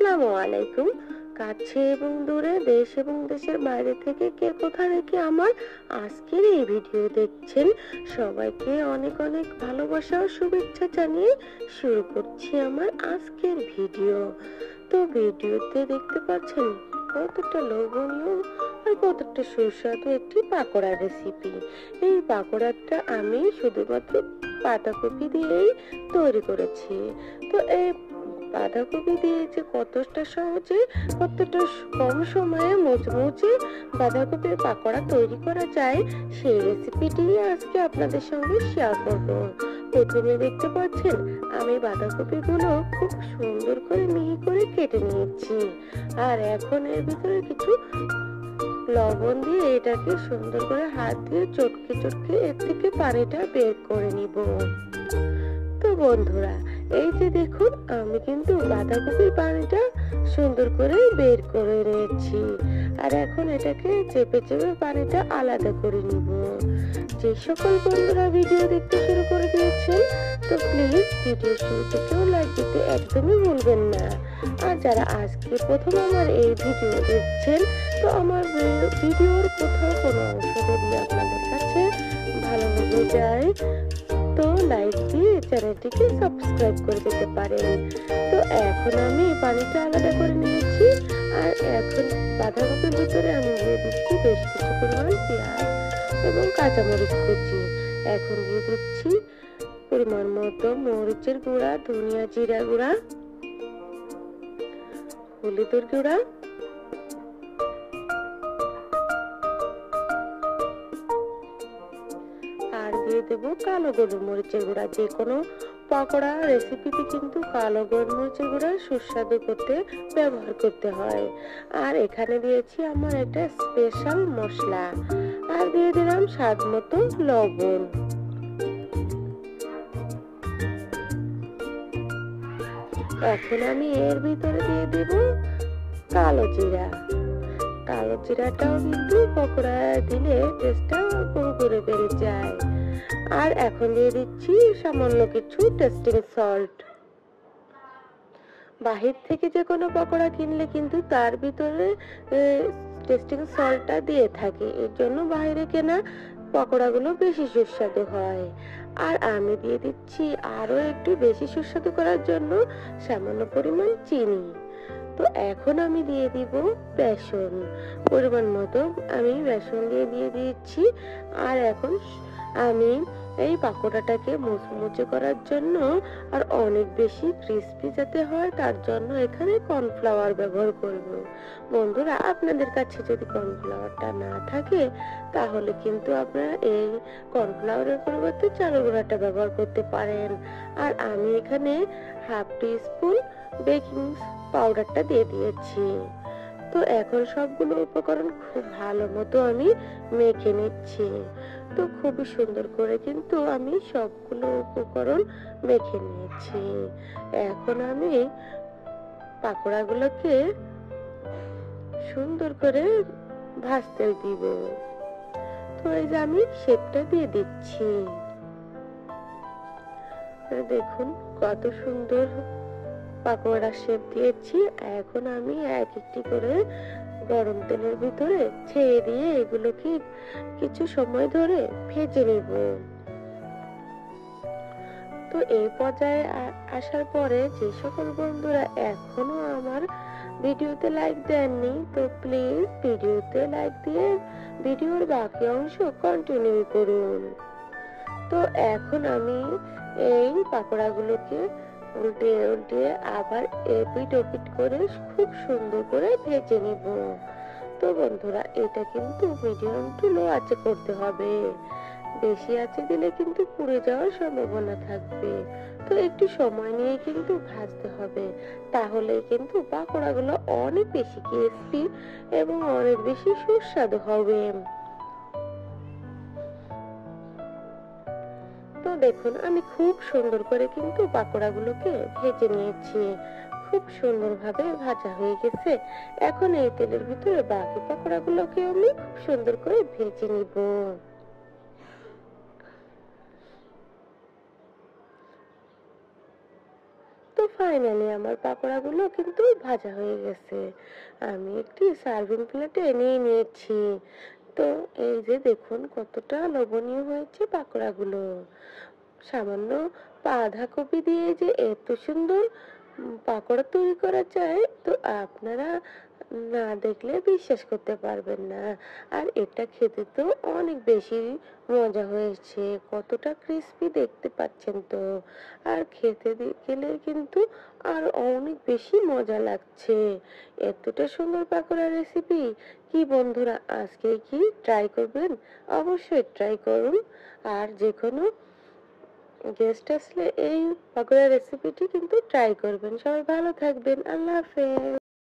আসসালামু আলাইকুম। কাছে এবং দূরে, দেশ এবং দেশের বাইরে থেকে কে কোথা থেকে আমার আজকের এই ভিডিও দেখছেন, সবাইকে অনেক অনেক ভালোবাসা ও শুভেচ্ছা জানিয়ে শুরু করছি আমার আজকের ভিডিও। তো ভিডিওতে দেখতে পাচ্ছেন কতটা লোভনীয় আর কতটা সুস্বাদু একটি পাকোড়া রেসিপি। এই পাকোড়াটা আমি শুধুমাত্র পাতাকপি দিয়েই তৈরি করেছি। তো এই বাঁধাকপি দিয়ে যে কতটা সহজে, কতটা কম সময়ে মুচমুচে বাঁধাকপির পাকোড়া তৈরি করা যায়, সেই রেসিপিটি আজকে আপনাদের সঙ্গে শেয়ার করব। প্রথমে দেখতে পাচ্ছেন আমি বাঁধাকপিগুলো খুব সুন্দর করে মিহি করে কেটে নিয়েছি। আর এখন এর ভিতরে কিছু লবণ দিয়ে এটাকে সুন্দর করে হাত দিয়ে চটকে চটকে এর থেকে পানিটা বের করে নিব। তো বন্ধুরা, এই যে দেখুন আমি কিন্তু বাঁধাকপির পানিটা সুন্দর করে বের করে নিয়েছি। আর এখন এটাকে চেপে চেপে পানিটা আলাদা করে নিব। যে সকল বন্ধুরা ভিডিও দেখতে শুরু করে দিয়েছেন, তো প্লিজ ভিডিও শুরু থেকেও লাইক দিতে একদমই ভুলবেন না। আর যারা আজকে প্রথম আমার এই ভিডিও দেখছেন, তো আমার ভিডিওর কোথাও কোনো অংশ যদি আপনাদের কাছে ভালো লেগে যায়, তো লাইক দিয়ে চ্যানেলটিকে সাবস্ক্রাইব করে দিতে পারেন। তো এখন আমি পানিটা আলাদা করে নিয়েছি। আর এখন বাঁধাকপির ভিতরে আমি দিয়ে দিচ্ছি বেশ কিছু পরিমাণ পেঁয়াজ এবং কাঁচামরিচ কুচি। এখন দিয়ে দিচ্ছি পরিমাণ মতো মরিচের গুঁড়া, ধনিয়া জিরা গুঁড়া, হলুদের গুঁড়া, আর দিয়ে দেবো কালো গোলমরিচের গুঁড়া। যে কোনো পকোড়া রেসিপিতে কিন্তু কালো গোলমরিচের গুঁড়া সুস্বাদু করতে ব্যবহার করতে হয়। আর এখানে দিয়েছি আমার একটা স্পেশাল মশলা। আর দিয়ে দিলাম স্বাদ মতো লবণ। এখন আমি এর ভিতরে দিয়ে দেব কালো জিরা। কালো জিরাটাও কিন্তু পকোড়া দিলে টেস্টটা পুরো করে বেড়ে যায়। আর এখন দিয়ে দিচ্ছি সামান্য কিছু টেস্টিং সল্ট। বাহির থেকে যে কোনো পকোড়া কিনলে কিন্তু তার ভিতরে টেস্টিং সল্টটা দিয়ে থাকে, এর জন্য বাইরে কেনা পকোড়াগুলো বেশি সুস্বাদু হয়। আর আমি দিয়ে দিচ্ছি আরো একটু বেশি সুস্বাদু করার জন্য সামান্য পরিমাণ চিনি। তো এখন আমি দিয়ে দিব বেসন। পরিমাণ মতো আমি বেসন দিয়ে দিচ্ছি। আর এখন আমি এই পাকোড়াটাকে মুচমুচে করার জন্য আর অনেক বেশি ক্রিস্পি যাতে হয়, তার জন্য এখানে কর্নফ্লাওয়ার ব্যবহার করব। বন্ধুরা, আপনাদের কাছে যদি কর্নফ্লাওয়ারটা না থাকে, তাহলে কিন্তু আপনারা এই কর্নফ্লাওয়ারের পরিবর্তে চালের গুঁড়াটা ব্যবহার করতে পারেন। আর আমি এখানে হাফ টি স্পুন বেকিং পাউডারটা দিয়ে দিয়েছি। তো এখন সবগুলো উপকরণ খুব ভালো মতো আমি মেখে নিচ্ছি। তো খুবই সুন্দর করে কিন্তু আমি সবগুলো উপকরণ মেখে নিয়েছি। এখন আমি পাকোড়াগুলোকে সুন্দর করে ভাজতে দিব। তো এই যে আমি শেপটা দিয়ে দিচ্ছি। দেখুন কত সুন্দর পাকোড়া শেপ দিয়েছি। এখন আমি এক একটি করে গরম তেলের ভিতরে ছেড়ে দিয়ে এগুলোকে কিছু সময় ধরে ভেজে নেব। তো এই পর্যায়ে আসার পরে যে সকল বন্ধুরা এখনো আমার ভিডিওতে লাইক দেননি, তো প্লিজ ভিডিওতে লাইক দিয়ে ভিডিওর বাকি অংশ কন্টিনিউ করুন। তো এখন আমি এই পাকোড়াগুলোকে উল্টে উল্টে আবার এপিট ওপিট করে খুব সুন্দর করে ভেজে নিব। তো বন্ধুরা, এটা কিন্তু মিডিয়াম টু লো আঁচে করতে হবে। বেশি আঁচে দিলে কিন্তু পুড়ে যাওয়ার সম্ভাবনা থাকবে। তো একটু সময় নিয়ে কিন্তু ভাজতে হবে, তাহলে কিন্তু পাকোড়াগুলো অনেক বেশি ক্রিস্পি এবং অনেক বেশি সুস্বাদু হবে। তো দেখুন আমি খুব সুন্দর করে কিন্তু পাকোড়াগুলোকে ভেজে নিয়েছি। খুব সুন্দরভাবে ভাজা হয়ে গেছে। এখন এই তেলের ভিতরে বাকি পাকোড়াগুলোকে আমি খুব সুন্দর করে ভেজে নিব। তো ফাইনালি আমার পাকোড়াগুলো কিন্তু ভাজা হয়ে গেছে। আমি একটি সার্ভিং প্লেটে নিয়ে নিয়েছি। তো এই যে দেখুন কতটা লোভনীয় হয়েছে পাকোড়াগুলো। সামান্য বাঁধাকপি দিয়ে যে এত সুন্দর পাকোড়া তৈরি করা যায়, তো আপনারা না দেখলে বিশ্বাস করতে পারবেন না। আর এটা খেতে তো অনেক বেশি মজা হয়েছে, কতটা ক্রিস্পি দেখতে পাচ্ছেন তো। আর খেতে গেলে কিন্তু আর অনেক বেশি মজা লাগছে। এতটা সুন্দর পাকোড়া রেসিপি, কি বন্ধুরা আজকে কি ট্রাই করবেন? অবশ্যই ট্রাই করুন। আর যে কোনো গেস্ট আসলে এই পাকোড়া রেসিপিটি কিন্তু ট্রাই করবেন। সবাই ভালো থাকবেন। আল্লাহ হাফেজ।